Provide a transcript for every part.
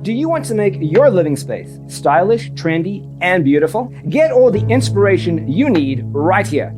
Do you want to make your living space stylish, trendy, and beautiful? Get all the inspiration you need right here.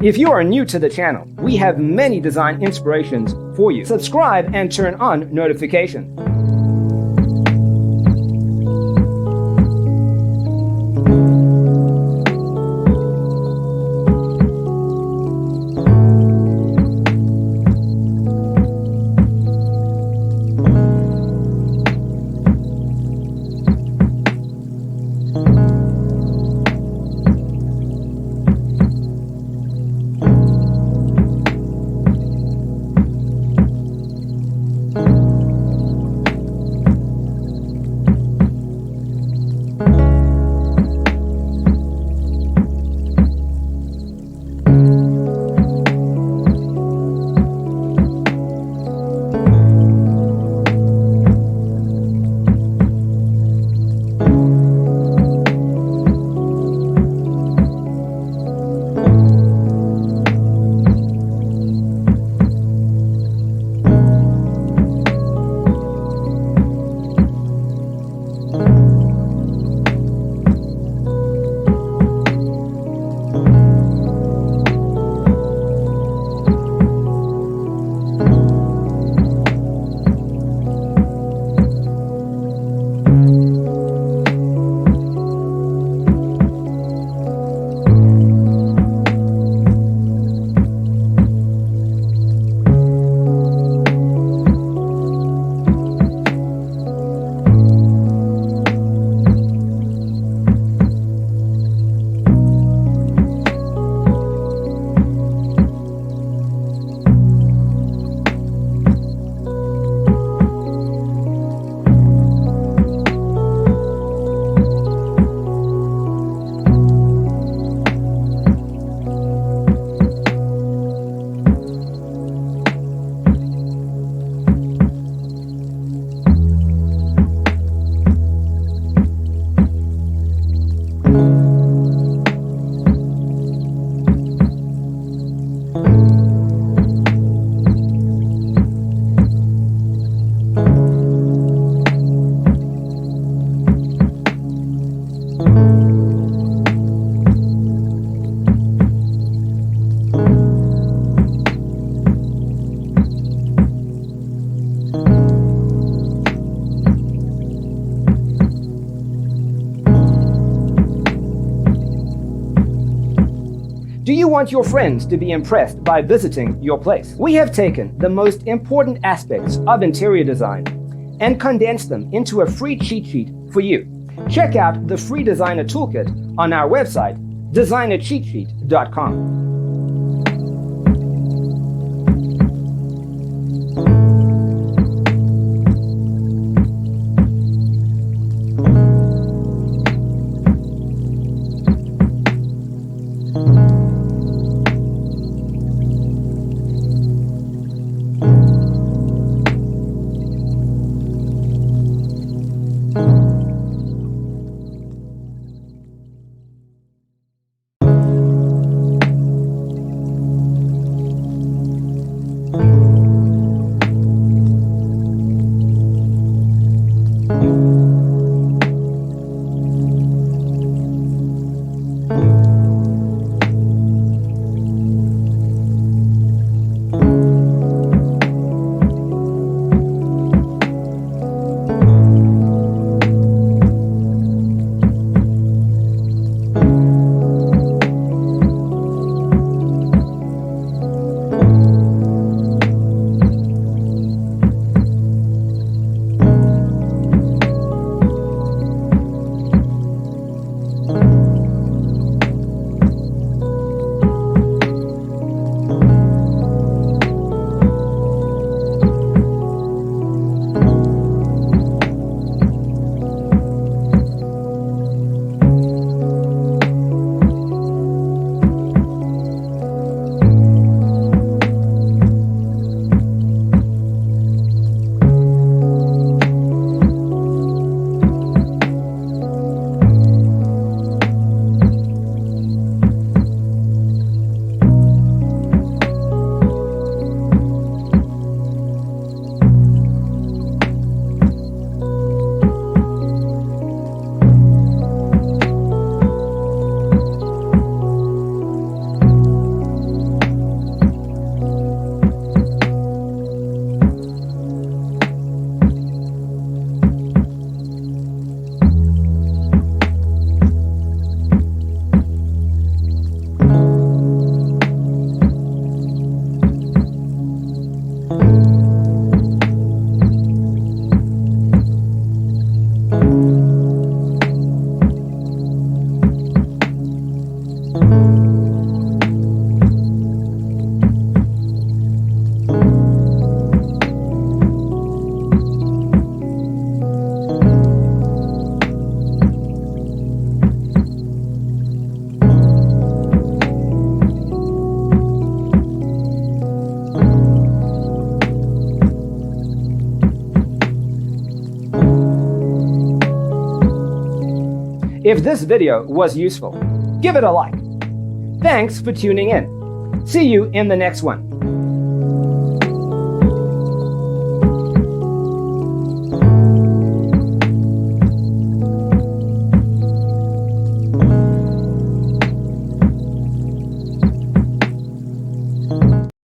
If you are new to the channel, we have many design inspirations for you. Subscribe and turn on notifications. Do you want your friends to be impressed by visiting your place? We have taken the most important aspects of interior design and condensed them into a free cheat sheet for you. Check out the free designer toolkit on our website, designercheatsheet.com. If this video was useful, give it a like. Thanks for tuning in. See you in the next one.